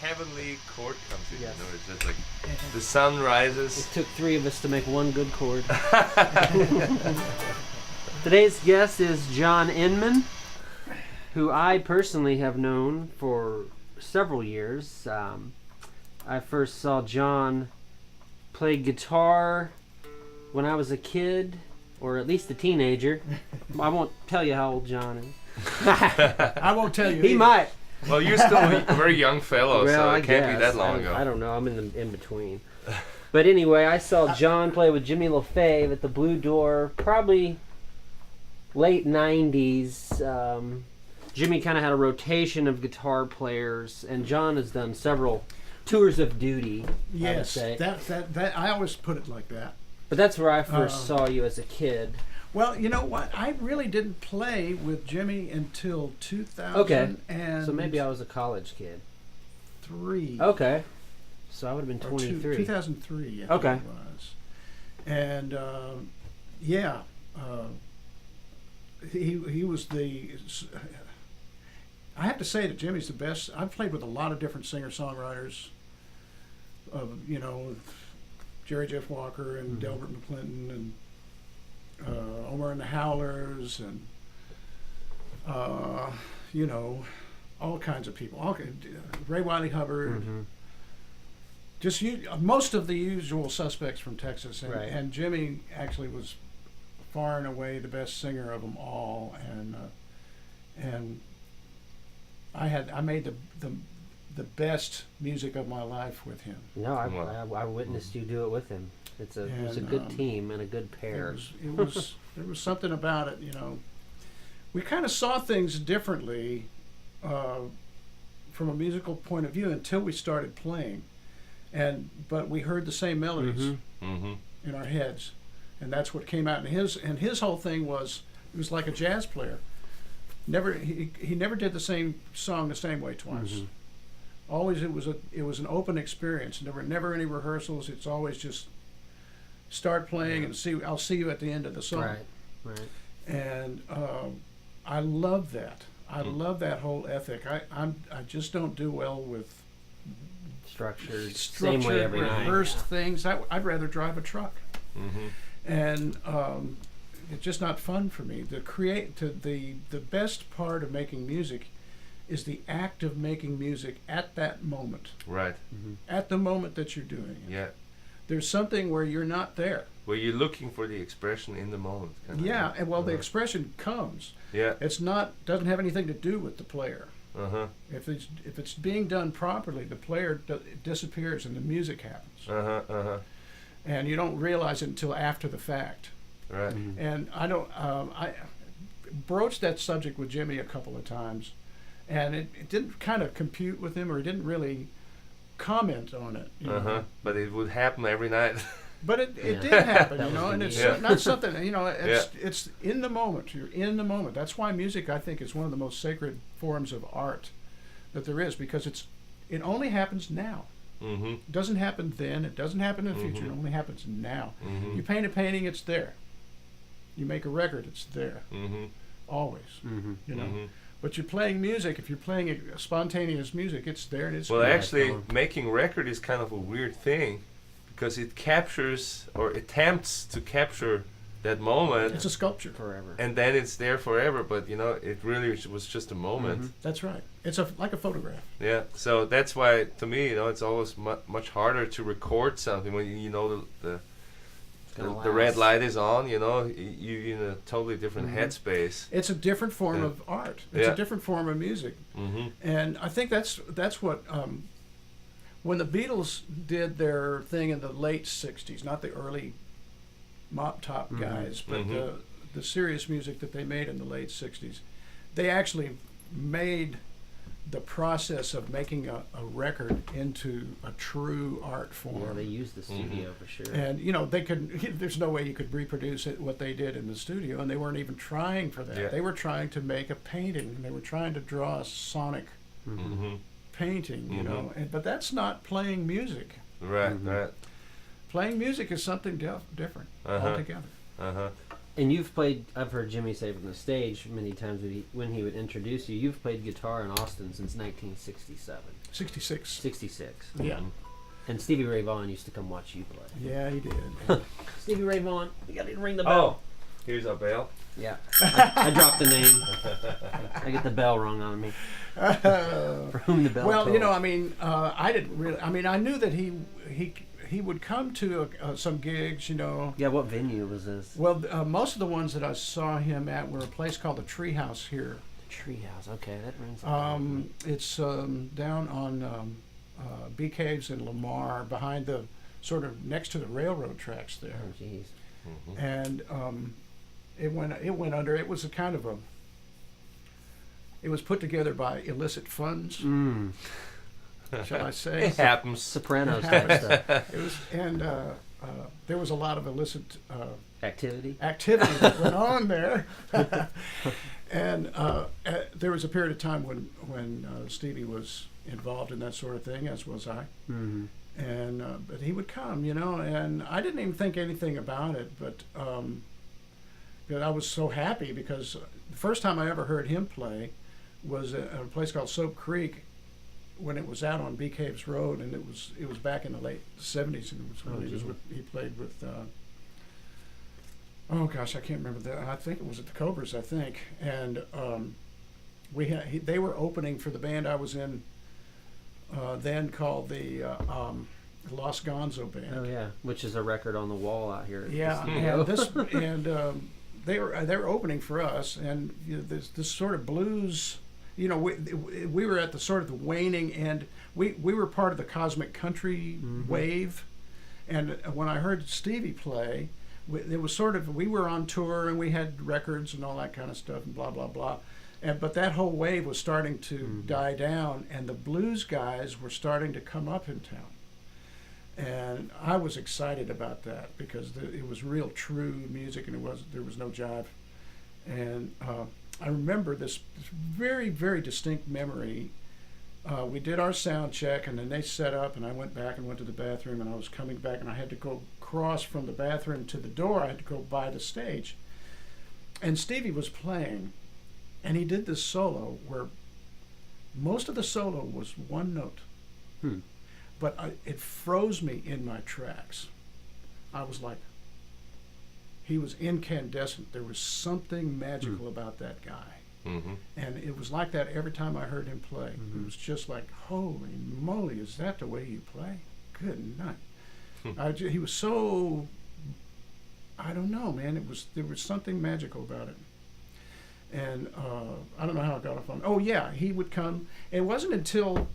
heavenly chord comes in. Yes. You know, it's just like the sun rises. It took three of us to make one good chord. Today's guest is John Inmon, who I personally have known for several years. I first saw John play guitar when I was a kid, or at least a teenager. I won't tell you how old John is. I won't tell you. He might. Well, you're still a very young fellow, well, so I it can't be guess. that long ago. I don't know. I'm in between. But anyway, I saw John play with Jimmy LaFave at the Blue Door, probably late 90s. Jimmy kind of had a rotation of guitar players, and John has done several tours of duty. I would say. That I always put it like that. But that's where I first saw you as a kid. Well, you know what? I really didn't play with Jimmy until 2000. Okay. And So maybe I was a college kid. 3. Okay. So I would have been Or 23. 2003. I think Okay. it was. And yeah, he was the. I have to say that Jimmy's the best. I've played with a lot of different singer-songwriters. You know, Jerry Jeff Walker and Delbert McClinton and Omar and the Howlers and you know, all kinds of people. Ray Wiley Hubbard. Mm-hmm. Just most of the usual suspects from Texas, and, Right. and Jimmy actually was far and away the best singer of them all, and I made the best music of my life with him. No, I witnessed you do it with him. It was a good team and a good pair. There was something about it, you know. We kind of saw things differently from a musical point of view until we started playing. But we heard the same melodies in our heads, and that's what came out. And his whole thing was, it was like a jazz player. He never did the same song the same way twice. Mm-hmm. Always it was an open experience. There were never any rehearsals. It's always just start playing and see. I'll see you at the end of the song. Right. And I love that. I love that whole ethic. I just don't do well with Structured, same way every night. rehearsed things. I'd rather drive a truck, Mm-hmm. and it's just not fun for me. The best part of making music is the act of making music at that moment, Right. at the moment that you're doing it. Yeah. There's something where you're not there. Well, you're looking for the expression in the moment. Yeah, and the expression comes. Yeah. Doesn't have anything to do with the player. Uh-huh. If it's being done properly, the player disappears and the music happens, Uh-huh. Uh-huh. and you don't realize it until after the fact. Right. And I broached that subject with Jimmy a couple of times, and it didn't kind of compute with him, or he didn't really comment on it. You know. Uh-huh. But it would happen every night. But it did happen, That you was know, the and it's deal. not something, you know, it's in the moment. You're in the moment. That's why music, I think, is one of the most sacred forms of art that there is, because it only happens now. Mm-hmm. It doesn't happen then. It doesn't happen in the future. It only happens now. Mm-hmm. You paint a painting, it's there. You make a record, it's there. Mm-hmm. Always, Mm-hmm. you know. Mm-hmm. But you're playing music. If you're playing spontaneous music, it's there and it's Well, good. actually, making record is kind of a weird thing, because it captures or attempts to capture that moment, It's a sculpture. Forever. and then it's there forever. But you know, it really was just a moment. That's right. It's like a photograph. Yeah. So that's why, to me, you know, it's always much harder to record something when you know the red light is on. You know, you're in a totally different headspace. It's a different form Yeah. of art. It's Yeah. a different form of music. Mm-hmm. And I think that's what when the Beatles did their thing in the late '60s, not the early mop top guys, but the serious music that they made in the late '60s, they actually made the process of making a record into a true art form. Yeah, they used the studio for sure. And you know, there's no way you could reproduce what they did in the studio, and they weren't even trying for that. Yeah. They were trying to make a painting, and they were trying to draw a sonic Mm-hmm. painting, you know. But that's not playing music. Right. Right. Playing music is something different altogether. Uh-huh. And you've played, I've heard Jimmy say from the stage many times when he would introduce you, you've played guitar in Austin since 1967. 66. 66. Yeah. And Stevie Ray Vaughan used to come watch you play. Yeah, he did. Stevie Ray Vaughan, you got to ring the bell. Oh, here's our bell. Yeah. I dropped the name. I get the bell rung on me. For whom the bell Well, tolls. you know, I mean, I didn't really. I mean, I knew that he would come to some gigs, you know. Yeah, what venue was this? Well, most of the ones that I saw him at were a place called the Treehouse here. The Treehouse. Okay, that rings a bell. It's down on Bee Caves in Lamar, behind the sort of next to the railroad tracks there. Oh, jeez. And it went under. It was a kind of It was put together by illicit funds, shall I say? It happens. Sopranos It type happens. stuff. It was, and there was a lot of illicit Activity. activity that went on there. And there was a period of time when Stevie was involved in that sort of thing, as was I. Mm-hmm. And but he would come, and I didn't even think anything about it. But I was so happy because the first time I ever heard him play was at a place called Soap Creek when it was out on Bee Caves Road, and it was back in the late '70s, and it was when he played with. Oh gosh, I can't remember that. I think it was at the Cobras, I think, and they were opening for the band I was in then called the Los Gonzo Band. Oh yeah, which is a record on the wall out here. Yeah, and they were opening for us, and this sort of blues. We were at the sort of the waning end. We were part of the cosmic country wave, and when I heard Stevie play. It was sort of, we were on tour and we had records and all that kind of stuff and blah, blah, blah. But that whole wave was starting to die down, and the blues guys were starting to come up in town. And I was excited about that because it was real true music, and there was no jive. And I remember this very, very distinct memory. We did our sound check, and then they set up, and I went back and went to the bathroom, and I was coming back, and I had to go cross from the bathroom to the door. I had to go by the stage. And Stevie was playing, and he did this solo where most of the solo was one note. But it froze me in my tracks. I was like, he was incandescent. There was something magical about that guy. Mm-hmm. And it was like that every time I heard him play. Mm-hmm. It was just like, holy moly, is that the way you play? Good night. He was so, I don't know, man. There was something magical about it. And I don't know how I got off on. Oh yeah, he would come. It wasn't until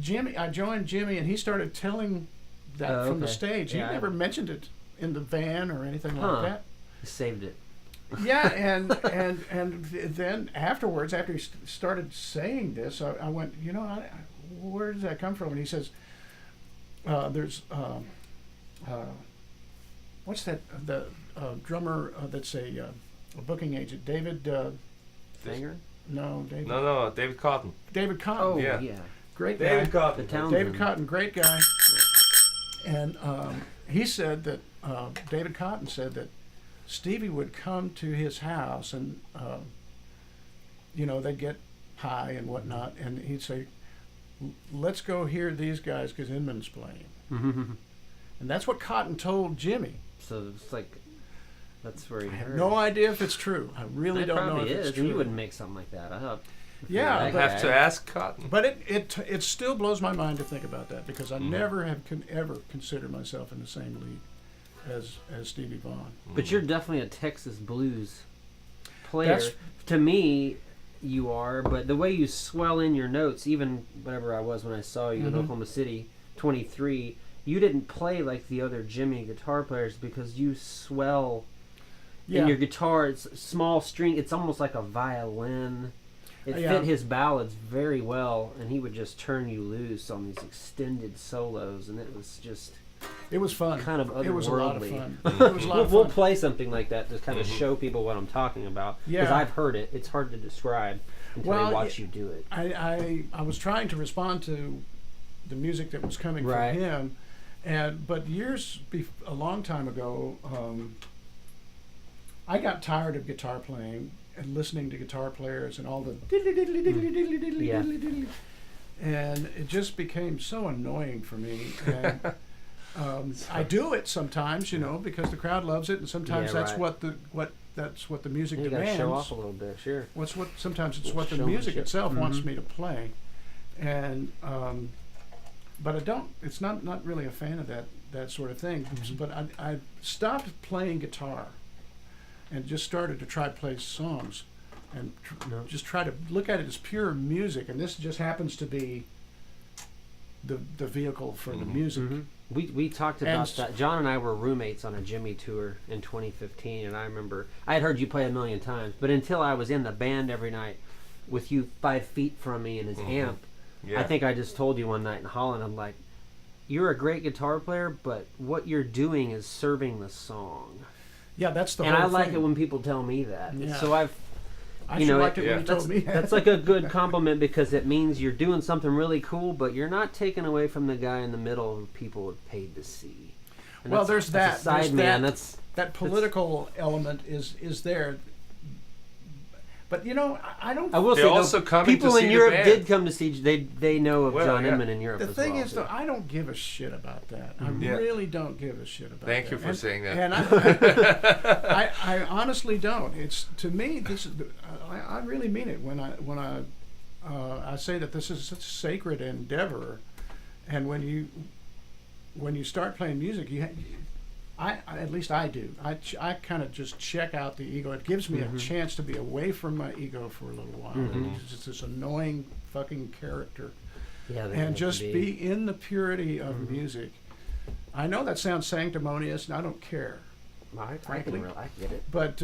I joined Jimmy, and he started telling that from the stage. Yeah, he never mentioned it in the van or anything like that. He saved it. Yeah, and then afterwards, after he started saying this, I went, where does that come from? And he says, there's, what's that, the drummer that's a booking agent, David... Finger? No, David. No, David Cotton. David Cotton. Oh, yeah. Great guy. David Cotton. David Cotton, great guy. And he said that, David Cotton said that Stevie would come to his house and, they'd get high and whatnot, and he'd say, let's go hear these guys because Inmon's playing. And that's what Cotton told Jimmy. So it's like, that's where he heard. No idea if it's true. I really don't know if it's true. You wouldn't make something like that up. Yeah, I have to ask Cotton. But it still blows my mind to think about that because I never have ever considered myself in the same league as Stevie Vaughan. But you're definitely a Texas blues player. To me, you are. But the way you swell in your notes, even whatever I was when I saw you in Oklahoma City, 23, you didn't play like the other Jimmy guitar players because you swell in your guitar. It's small string. It's almost like a violin. It fit his ballads very well, and he would just turn you loose on these extended solos, and it was just... It was fun. Kind of otherworldly. It was a lot of fun. It was a lot of fun. We'll play something like that to kind of show people what I'm talking about. Because I've heard it. It's hard to describe until I watch you do it. I was trying to respond to the music that was coming from him, but a long time ago, I got tired of guitar playing and listening to guitar players and all the and it just became so annoying for me. And I do it sometimes, because the crowd loves it, and sometimes that's what the music demands. You gotta show off a little bit, sure. Sometimes it's what the music itself wants me to play, and but I don't. It's not really a fan of that sort of thing. But I stopped playing guitar, and just started to try to play songs, and just try to look at it as pure music. And this just happens to be the vehicle for the music. We talked about that. John and I were roommates on a Jimmy tour in 2015, and I remember I had heard you play a million times, but until I was in the band every night, with you 5 feet from me and his amp. Yeah. I think I just told you one night in Holland, I'm like, you're a great guitar player, but what you're doing is serving the song. Yeah, that's the And whole I like thing. it when people tell me that. Yeah. So I sure know, liked it when you that's, told me that. that's like a good compliment because it means you're doing something really cool, but you're not taking away from the guy in the middle who people have paid to see. And Well, that's- there's that's that. a side There's man. that. That political element is there. But you know, I don't. I will They say also though, come in to people see in the Europe band. did come to see. They know of Well, John yeah. Inman in Europe. The as thing well, is, too. though, I don't give a shit about that. I Yeah. really don't give a shit about that. Thank you for saying that. And I honestly don't. It's to me, this is. I really mean it when I say that this is such a sacred endeavor, and when you start playing music, I at least I do. I kind of just check out the ego. It gives me a chance to be away from my ego for a little while. It's just this annoying fucking character, yeah, they and have to just be in the purity of music. I know that sounds sanctimonious, and I don't care. I frankly. get it. But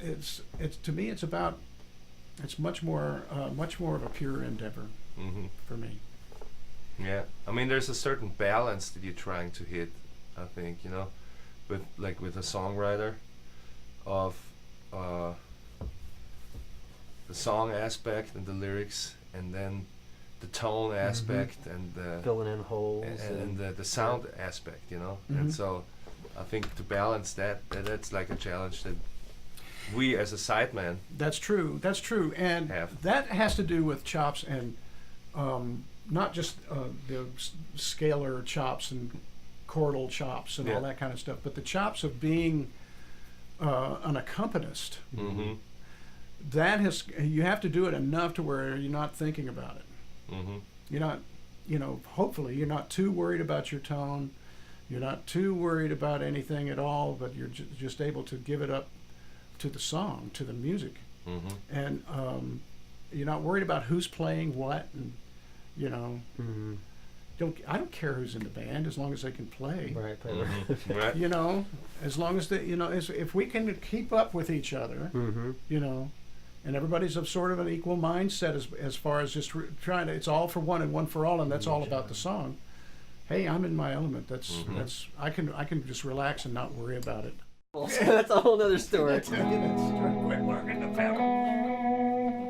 it's to me, it's about. It's much more of a pure endeavor Hmm. for me. Yeah, I mean, there's a certain balance that you're trying to hit. I think with a songwriter, of the song aspect and the lyrics, and then the tone aspect and the Filling in holes and the sound aspect, Mhm. And so, I think to balance that's like a challenge that we as a sideman. That's true. That's true, and Have. that has to do with chops and not just the scalar chops and chordal chops and Yeah. all that kind of stuff, but the chops of being an accompanist. Mm-hmm. That has you have to do it enough to where you're not thinking about it. Mm-hmm. You're not, hopefully you're not too worried about your tone. You're not too worried about anything at all, but you're just able to give it up to the song, to the music. Mm-hmm. And you're not worried about who's playing what, and Mhm. I don't care who's in the band as long as they can play. Right. Mm-hmm. Right. As long as they, if we can keep up with each other, Mhm. and everybody's of sort of an equal mindset as far as just trying to, it's all for one and one for all, and that's all about the song. Hey, I'm in my element. That's I can just relax and not worry about it. That's a whole other story. Quit working the pedal.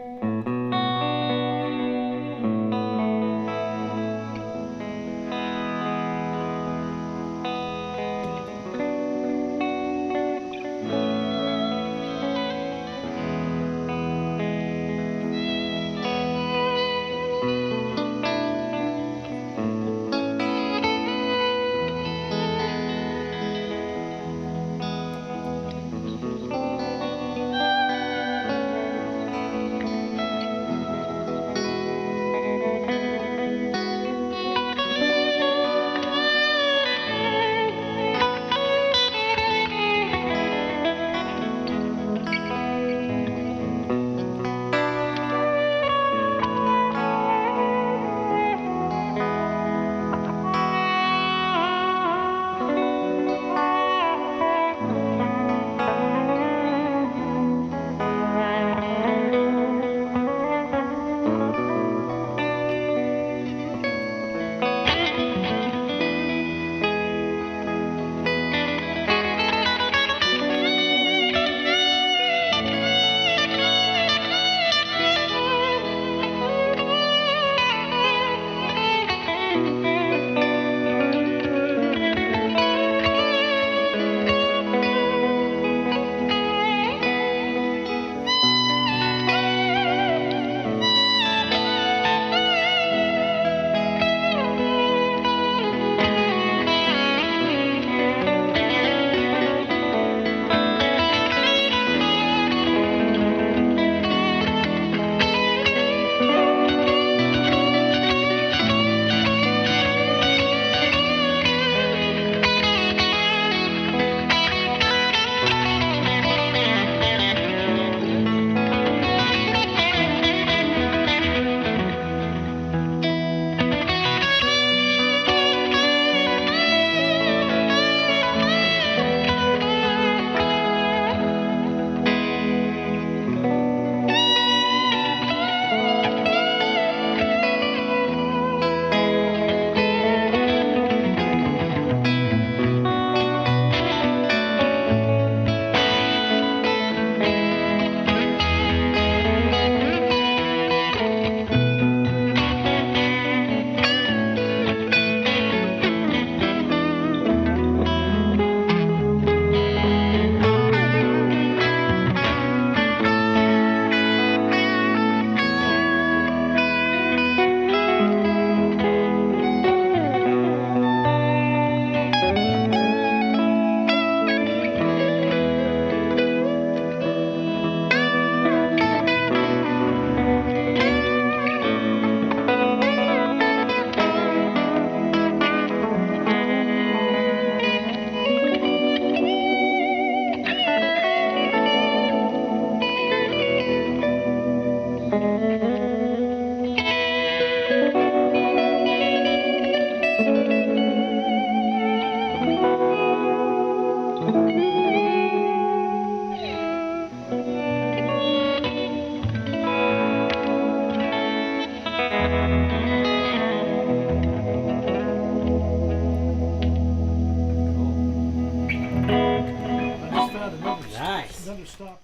stop.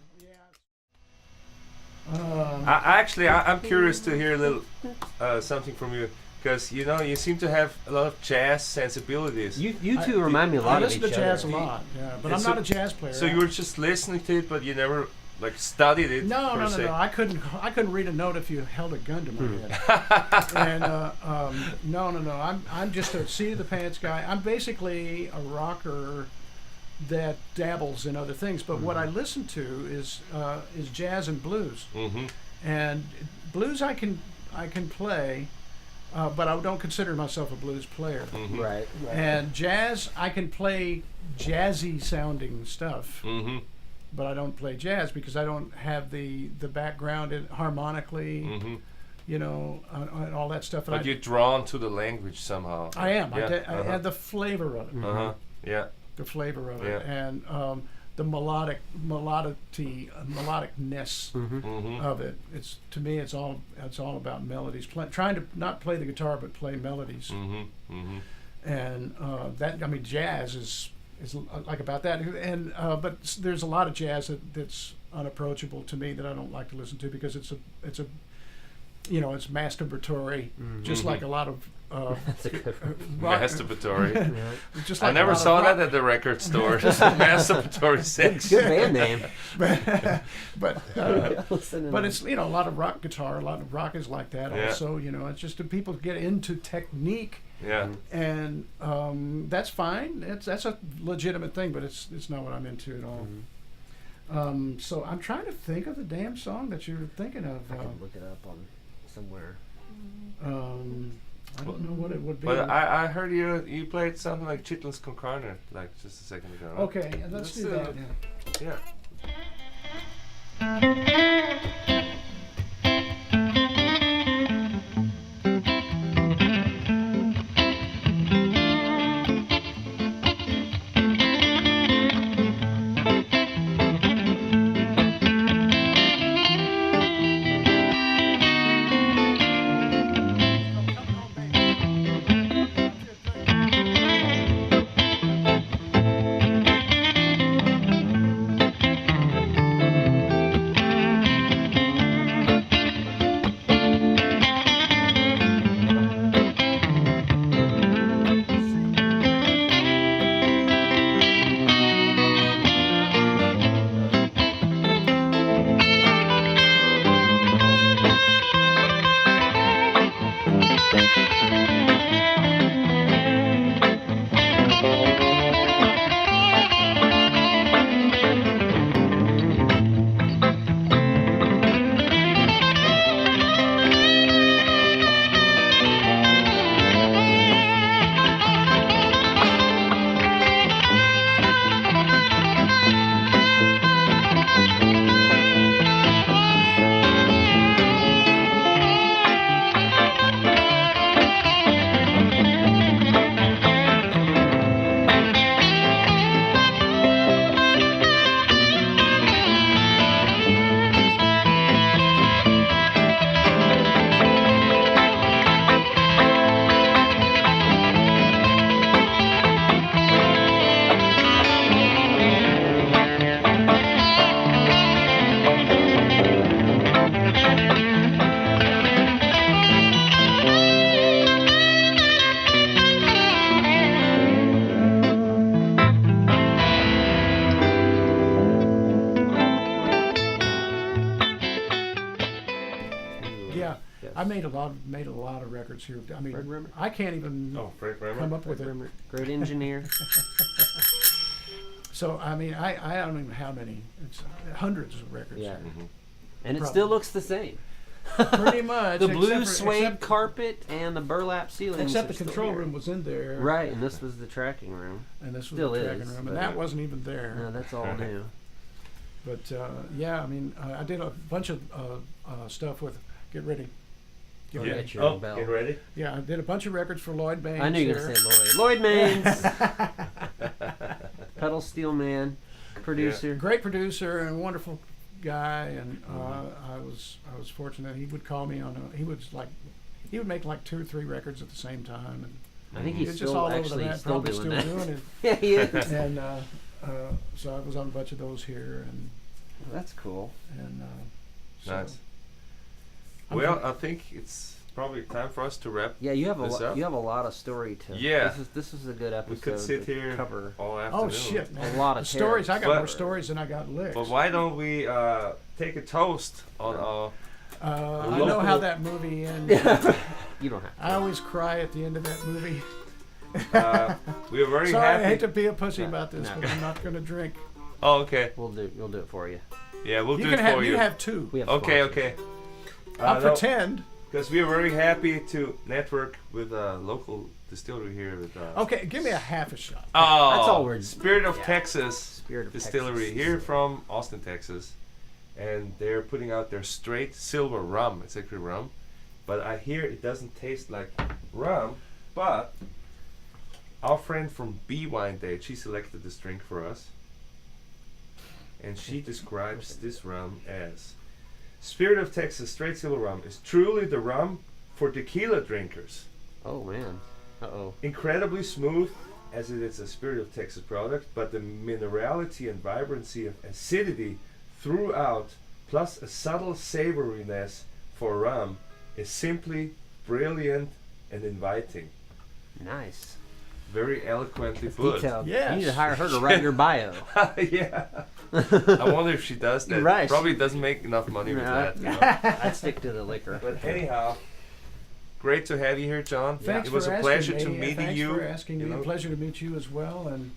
Yeah. I'm curious to hear a little something from you, because you seem to have a lot of jazz sensibilities. You two remind me a lot I of each listen to jazz other. a lot, yeah, but And I'm so- not a jazz player. So you were just listening to it, but you never studied it. No, per no, no, se. no. I couldn't read a note if you held a gun to my head. And no, no, no. I'm just a seat of the pants guy. I'm basically a rocker that dabbles in other things. But what I listen to is jazz and blues. Mm-hmm. And blues I can play, but I don't consider myself a blues player. Mm-hmm. Right. And jazz I can play jazzy sounding stuff. Mm-hmm. But I don't play jazz because I don't have the background harmonically, Mm-hmm. and all that stuff. And But you're drawn to the language somehow. I am. Yeah. I have the flavor of it. Uh-huh. Yeah. The flavor of Yeah. it, and the melodicness Mm-hmm. of it. It's to me, it's all about melodies. Trying to not play the guitar, but play melodies. Mm-hmm. Mm-hmm. And jazz is like about that. And but there's a lot of jazz that's unapproachable to me that I don't like to listen to because it's it's masturbatory, just like a lot of That's a good one. rock. Masturbatory. Yeah. Just I like a never lot of saw rock- that at the record store. Masturbatory sex. Good band name. but Listen to but that. it's a lot of rock guitar, a lot of rock is like that. Yeah. Also, it's just that people get into technique, Yeah. and that's fine. That's a legitimate thing, but it's not what I'm into at all. So I'm trying to think of the damn song that you're thinking of. I can look it up on somewhere. I don't know what it would be. But I heard you played something like Chitlins con Carne like just a second ago. Right? Okay, let's do that. Yeah. I made a lot of records here. I mean, Fred Rimmer? I can't even Fred come up with it. Remember, great engineer. So I mean, I don't even know how many. It's hundreds of records. Yeah. Mm-hmm. And it Probably. still looks the same. Pretty much. The blue except for- suede except- carpet and the burlap ceilings. Except are the still control here. room was in there. Right, and this was the tracking room. And this was Still the tracking is, room, but- and that wasn't even there. No, that's all new. But yeah, I mean, I did a bunch of stuff with. Get ready. Get Yeah. ready. Get your bell. Get ready. Yeah, I did a bunch of records for Lloyd Baines. I knew you were going to say Lloyd. Lloyd Maines, pedal steel man, producer. Great producer and wonderful guy, and I was fortunate. He would call me on. He would make like 2 or 3 records at the same time, and I think he he's was just still all over the actually map, still probably doing still that. doing it. Yeah, he is. And so I was on a bunch of those here, and That's cool. And Nice. I'm Well, good. I think it's probably time for us to wrap. Yeah, you have This up? you have a lot of story to. Yeah. This is a good episode. We could sit to here cover. all afternoon. Oh shit, man. A lot of stories. I got But- more stories than I got licks. But why don't we take a toast on our... I know how that movie ends. You don't have to. I always cry at the end of that movie. We are very Sorry, happy. I hate to be a pussy No, about this, no. but I'm not going to drink. Oh, okay. We'll do it for you. Yeah, we'll You do can it have for you. you have two. We have Okay, sponsors. okay. I'll pretend. Because we are very happy to network with a local distillery here. With, Okay, give me a half a shot. Oh, That's all we're- Spirit of yeah. Texas Spirit of Distillery Texas. here from Austin, Texas. And they're putting out their straight silver rum. It's actually rum. But I hear it doesn't taste like rum. But our friend from Bee Wine Date, she selected this drink for us. And she describes this rum as Spirit of Texas straight silver rum is truly the rum for tequila drinkers. Oh man. Uh-oh. Incredibly smooth as it is a Spirit of Texas product, but the minerality and vibrancy of acidity throughout, plus a subtle savoriness for rum, is simply brilliant and inviting. Nice. Very eloquently It's put. detailed. Yes. You need to hire her to write your bio. Yeah. I wonder if she does that. Right. Probably doesn't make enough money with No, that. You know. I'd stick to the liquor. But anyhow, great to have you here, John. Thanks It was for a asking pleasure me. to meet Thanks you. for asking you me. know. A pleasure to meet you as well. And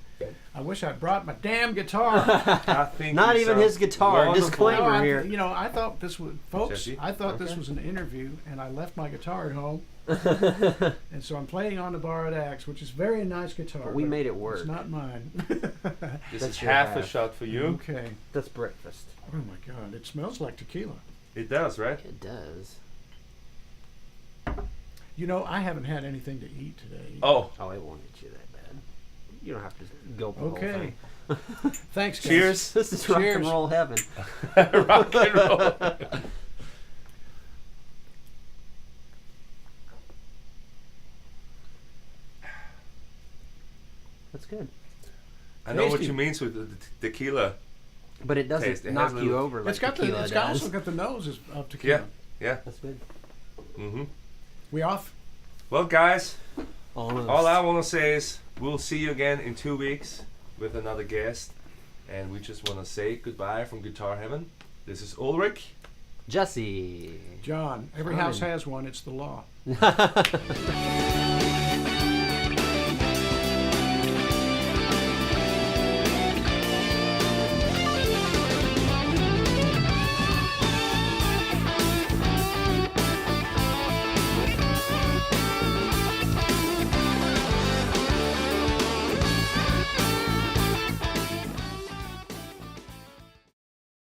I wish I'd brought my damn guitar. I think Not you even sound his guitar. wonderful. Disclaimer. No, here. You know, I thought this was, folks. Jesse? I thought this Okay. was an interview, and I left my guitar at home, and so I'm playing on the borrowed axe, which is a very nice guitar. But we made it work. It's not mine. This That's is your half a half. shot for you. Okay. That's breakfast. Oh my God! It smells like tequila. It does, right? It does. You know, I haven't had anything to eat today. Oh, Oh, it won't hit you that bad. You don't have to go the whole Okay. thing. Thanks, guys. cheers. This is rock and Cheers. roll heaven. Rock and roll. That's good. I know what Tasty. you means with the tequila. But it doesn't Taste. It has knock a you little- over like It's got tequila it's does. also got the nose of tequila. Yeah. That's good. Mm-hmm. We off? Well, guys, Almost. all I want to say is we'll see you again in 2 weeks with another guest. And we just want to say goodbye from Guitar Heaven. This is Ulrich. Jesse. John. Every Fine. house has one. It's the law.